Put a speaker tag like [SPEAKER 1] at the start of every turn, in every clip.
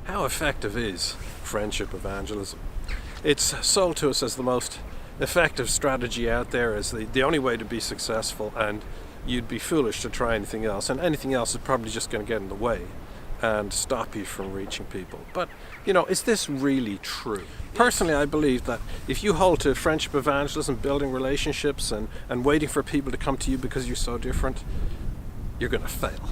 [SPEAKER 1] How effective is friendship evangelism? It's sold to us as the most effective strategy out there, as the only way to be successful, and you'd be foolish to try anything else, and anything else is probably just going to get in the way and stop you from reaching people. But, is this really true? Personally, I believe that if you hold to friendship evangelism, building relationships, and waiting for people to come to you because you're so different, you're going to fail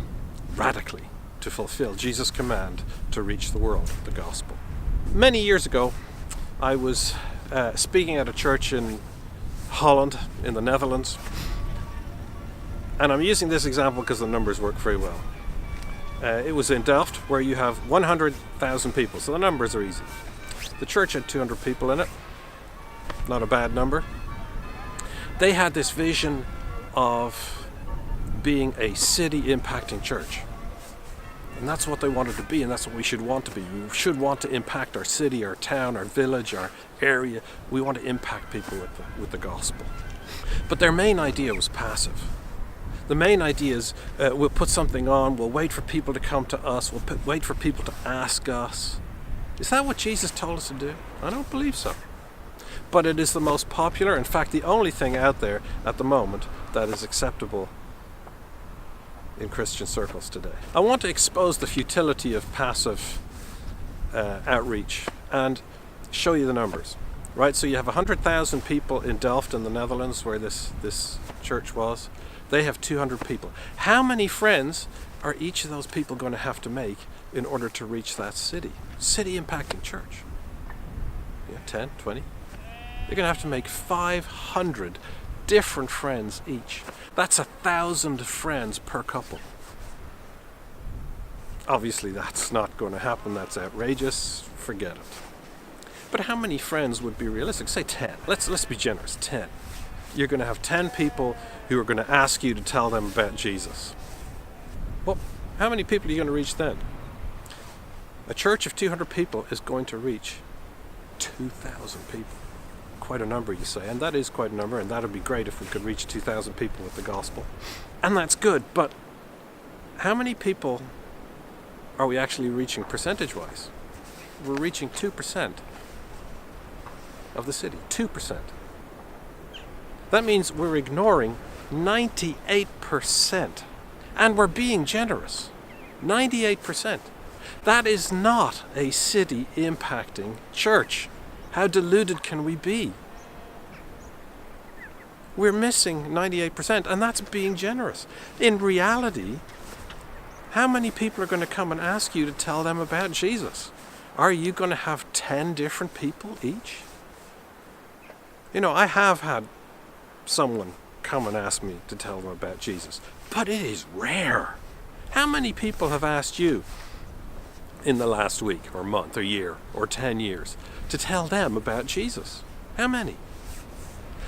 [SPEAKER 1] radically to fulfill Jesus' command to reach the world with the gospel. Many years ago, I was speaking at a church in Holland, in the Netherlands, and I'm using this example because the numbers work very well. It was in Delft, where you have 100,000 people, so the numbers are easy. The church had 200 people in it, not a bad number. They had this vision of being a city impacting church. And that's what they wanted to be, and that's what we should want to be. We should want to impact our city, our town, our village, our area. We want to impact people with the gospel. But their main idea was passive. The main idea is we'll put something on, we'll wait for people to come to us, we'll wait for people to ask us. Is that what Jesus told us to do? I don't believe so. But it is the most popular, in fact, the only thing out there at the moment that is acceptable in Christian circles today. I want to expose the futility of passive outreach and show you the numbers. Right, so you have 100,000 people in Delft in the Netherlands, where this church was. They have 200 people. How many friends are each of those people going to have to make in order to reach that city? City impacting church. 10, 20. They're going to have to make 500 different friends each. That's 1,000 friends per couple. Obviously that's not going to happen. That's outrageous. Forget it. But how many friends would be realistic? Say 10. Let's be generous. 10. You're going to have 10 people who are going to ask you to tell them about Jesus. Well, how many people are you going to reach then? A church of 200 people is going to reach 2,000 people. Quite a number, you say, and that is quite a number, and that would be great if we could reach 2,000 people with the gospel. And that's good, but how many people are we actually reaching percentage-wise? We're reaching 2% of the city. 2%. That means we're ignoring 98%. And we're being generous. 98%. That is not a city impacting church. How deluded can we be? We're missing 98%, and that's being generous. In reality, how many people are going to come and ask you to tell them about Jesus? Are you going to have 10 different people each? I have had someone come and ask me to tell them about Jesus, but it is rare. How many people have asked you in the last week or month or year or 10 years to tell them about Jesus? How many?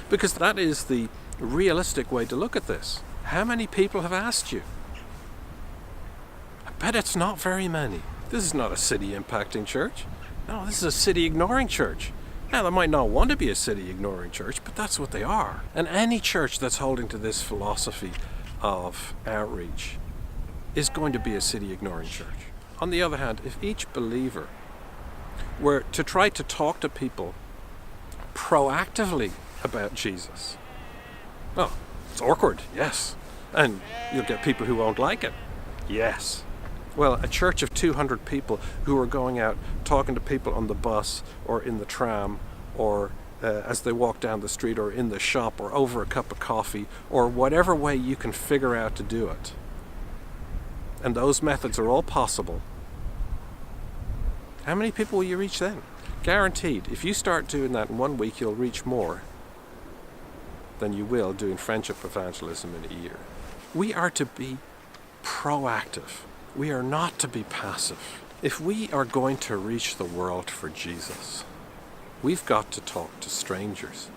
[SPEAKER 1] Because that is the realistic way to look at this. How many people have asked you? I bet it's not very many. This is not a city impacting church. No, this is a city ignoring church. Now, they might not want to be a city ignoring church, but that's what they are. And any church that's holding to this philosophy of outreach is going to be a city ignoring church. On the other hand, if each believer were to try to talk to people proactively about Jesus, well, it's awkward, yes. And you'll get people who won't like it, yes. Well, a church of 200 people who are going out talking to people on the bus or in the tram or as they walk down the street or in the shop or over a cup of coffee or whatever way you can figure out to do it. And those methods are all possible. How many people will you reach then? Guaranteed, if you start doing that in 1 week, you'll reach more than you will doing friendship evangelism in a year. We are to be proactive. We are not to be passive. If we are going to reach the world for Jesus, we've got to talk to strangers,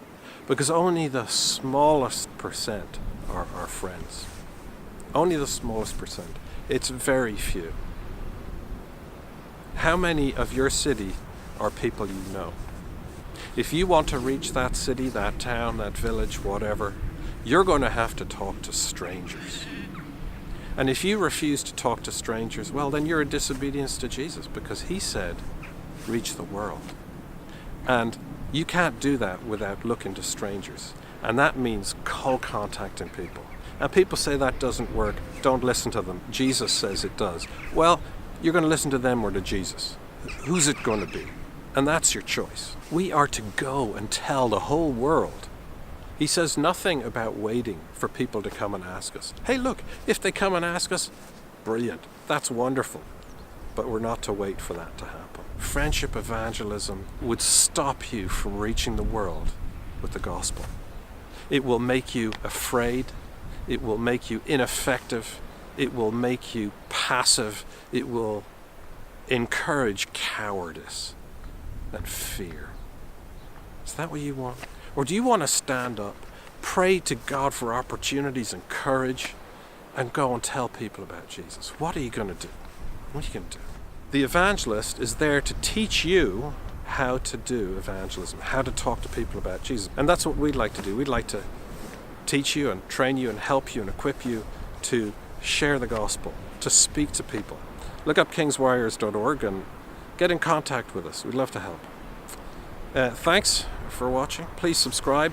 [SPEAKER 1] because only the smallest percent are our friends. Only the smallest percent. It's very few. How many of your city are people you know? If you want to reach that city, that town, that village, whatever, you're going to have to talk to strangers. And if you refuse to talk to strangers, well, then you're in disobedience to Jesus, because he said, reach the world. And you can't do that without looking to strangers. And that means contacting people. And people say that doesn't work. Don't listen to them. Jesus says it does. Well, you're going to listen to them or to Jesus. Who's it going to be? And that's your choice. We are to go and tell the whole world. He says nothing about waiting for people to come and ask us. Hey, look, if they come and ask us, brilliant. That's wonderful. But we're not to wait for that to happen. Friendship evangelism would stop you from reaching the world with the gospel. It will make you afraid. It will make you ineffective. It will make you passive. It will encourage cowardice and fear. Is that what you want? Or do you want to stand up, pray to God for opportunities and courage, and go and tell people about Jesus? What are you going to do? What are you going to do? The evangelist is there to teach you how to do evangelism, how to talk to people about Jesus. And that's what we'd like to do. We'd like to teach you and train you and help you and equip you to share the gospel, to speak to people. Look up kingswarriors.org and get in contact with us. We'd love to help. Thanks for watching. Please subscribe.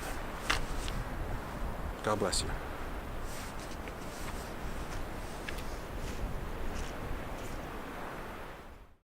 [SPEAKER 1] God bless you.